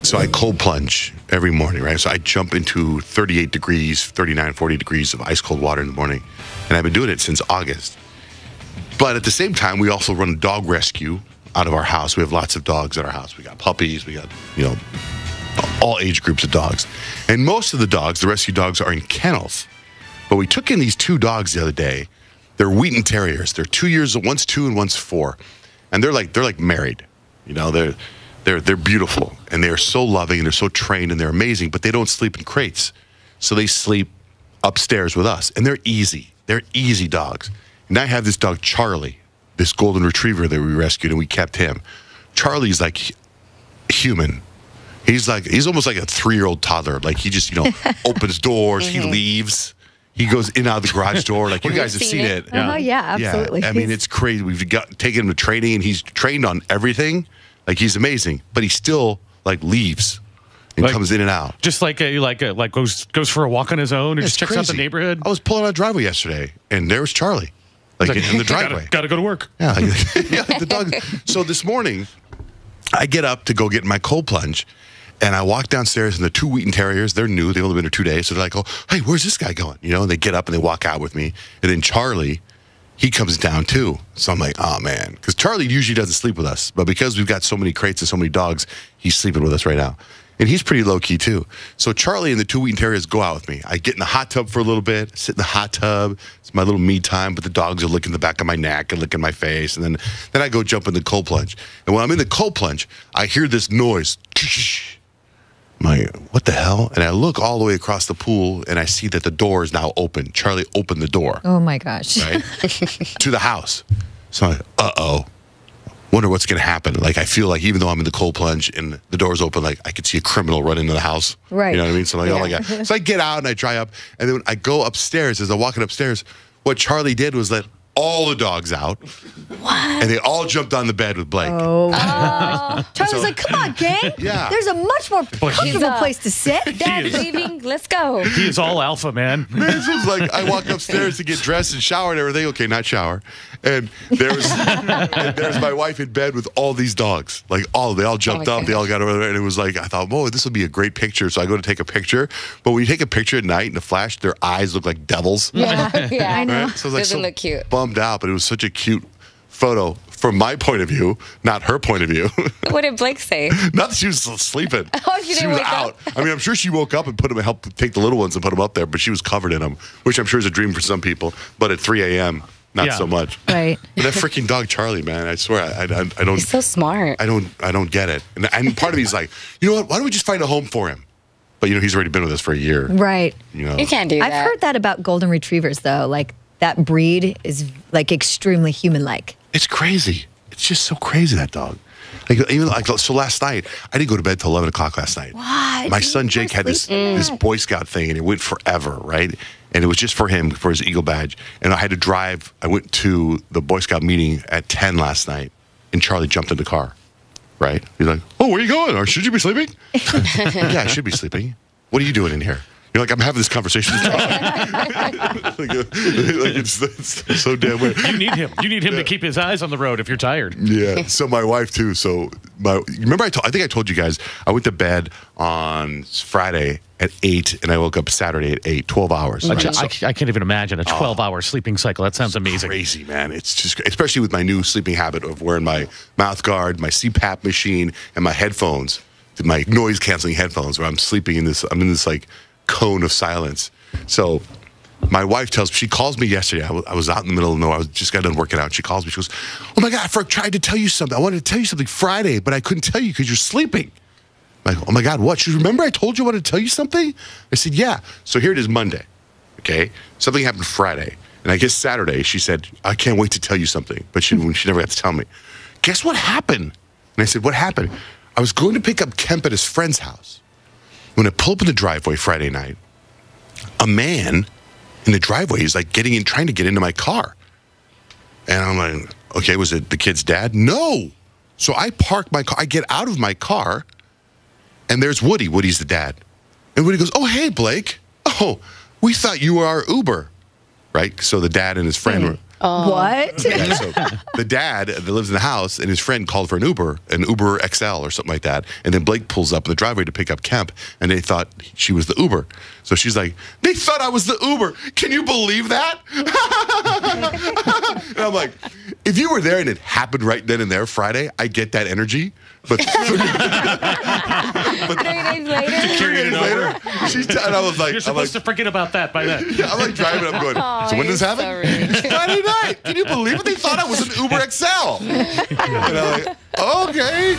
So I cold plunge every morning, right? So I jump into 38 degrees, 39, 40 degrees of ice cold water in the morning. And I've been doing it since August. But at the same time, we also run a dog rescue out of our house. We have lots of dogs at our house. We got puppies. We got, all age groups of dogs. And most of the dogs, the rescue dogs, are in kennels. But we took in these 2 dogs the other day. They're Wheaten Terriers. They're 2 years old. One's 2 and one's 4. And they're like married. They're beautiful. And they're so loving and they're so trained and they're amazing. But they don't sleep in crates. So they sleep upstairs with us. And they're easy. They're easy dogs. And I have this dog, Charlie, this golden retriever that we rescued, and we kept him. Charlie's like human. He's almost like a 3-year-old toddler. Like he just, opens doors, he leaves. He goes in and out of the garage door. Like you guys have seen it. Yeah, absolutely. Yeah. I mean, it's crazy. We've taken him to training, and he's trained on everything. Like he's amazing, but he still leaves and comes in and out. Just goes for a walk on his own and just checks out the neighborhood. I was pulling out a driveway yesterday, and there was Charlie, in the driveway. Got to go to work. Yeah, the dog. So this morning, I get up to go get my cold plunge, and I walk downstairs, and the 2 Wheaten Terriers, they're new. They've only been here 2 days, so they're like, "Oh, hey, where's this guy going?" And they get up and they walk out with me, and then Charlie, he comes down too. So I'm like, oh man, because Charlie usually doesn't sleep with us, but because we've got so many crates and so many dogs, he's sleeping with us right now. And he's pretty low-key, too. So Charlie and the 2 Wheaten Terriers go out with me. I get in the hot tub for a little bit, sit in the hot tub. It's my little me time, but the dogs are licking the back of my neck and licking my face. And then I go jump in the cold plunge. And when I'm in the cold plunge, I hear this noise. I'm like, what the hell? And I look all the way across the pool, and I see that the door is now open. Charlie opened the door. Oh, my gosh. Right? To the house. So I'm like, uh-oh. Wonder what's going to happen. I feel like even though I'm in the cold plunge and the door's open, I could see a criminal run into the house. Right. You know what I mean? So I'm like, oh my God. So I get out and I dry up. And then when I go upstairs, as I'm walking upstairs, what Charlie did was let all the dogs out. What? And they all jumped on the bed with Blake. Oh. Charlie's like, come on, gang. Yeah. There's a much more comfortable place to sit. Dad's leaving. Let's go. He is all alpha, man. This was I walk upstairs to get dressed and shower and everything. Okay, not shower. And there's my wife in bed with all these dogs. They all jumped up. They all got over there. And it was I thought, whoa, this will be a great picture. So I go to take a picture. But when you take a picture at night in the flash, their eyes look like devils. Yeah, I know. Right? So I was Doesn't look cute. Bummed out, but it was such a cute photo from my point of view, not her point of view. What did Blake say? Not that she was sleeping. Oh, she didn't was wake out. up? I mean, I'm sure she woke up and helped take the little ones and put them up there, but she was covered in them, which I'm sure is a dream for some people. But at 3 a.m., not so much. Right. But that freaking dog, Charlie, man, I swear, I don't. He's so smart. I don't get it. And part of me is like, you know what? Why don't we just find a home for him? But he's already been with us for a year. Right. You can't do that. I've heard that about golden retrievers, though. That breed is extremely human-like. It's crazy. It's just so crazy, that dog. So last night, I didn't go to bed till 11 o'clock last night. What? My son Jake had this Boy Scout thing, and it went forever, right? And it was just for him, for his Eagle badge. And I had to drive. I went to the Boy Scout meeting at 10 last night, and Charlie jumped in the car, right? He's like, oh, where are you going? Or should you be sleeping? Yeah, I should be sleeping. What are you doing in here? You're like, I'm having this conversation with it's so damn weird. You need him. You need him to keep his eyes on the road if you're tired. Yeah. So my wife too. So remember I think I told you guys I went to bed on Friday at 8 and I woke up Saturday at 8, 12 hours. Right? I can't even imagine a 12-hour sleeping cycle. That sounds amazing. Crazy, man. It's just, especially with my new sleeping habit of wearing my mouth guard, my CPAP machine, and my headphones, my noise canceling headphones, where I'm sleeping in this. I'm in this cone of silence. So my wife she calls me yesterday. I was out in the middle of nowhere. I just got done working out. She calls me. She goes, oh my God, I tried to tell you something. I wanted to tell you something Friday, but I couldn't tell you because you're sleeping. I'm like, oh my God, what? She goes, remember I told you I wanted to tell you something? I said, yeah. So here it is Monday. Okay. Something happened Friday. And I guess Saturday she said, I can't wait to tell you something. But she never got to tell me. Guess what happened? And I said, what happened? I was going to pick up Kemp at his friend's house. When I pull up in the driveway Friday night, a man in the driveway is trying to get into my car. And I'm like, okay, was it the kid's dad? No. So I park my car. I get out of my car, and there's Woody. Woody's the dad. And Woody goes, oh, hey, Blake. Oh, we thought you were our Uber. Right? So the dad and his friend What? Yeah, so the dad that lives in the house and his friend called for an Uber XL or something like that. And then Blake pulls up in the driveway to pick up Kemp, and they thought she was the Uber. So she's like, they thought I was the Uber. Can you believe that? And I'm like, if you were there and it happened right then and there Friday, I get that energy. But 3 days later. 3 days later. And I was like, You're supposed to forget about that by then. yeah, I'm like driving. I'm going. Oh, So when does this happen? so rude. It's Friday night. Can you believe it? They thought I was an Uber XL. And I'm like, okay.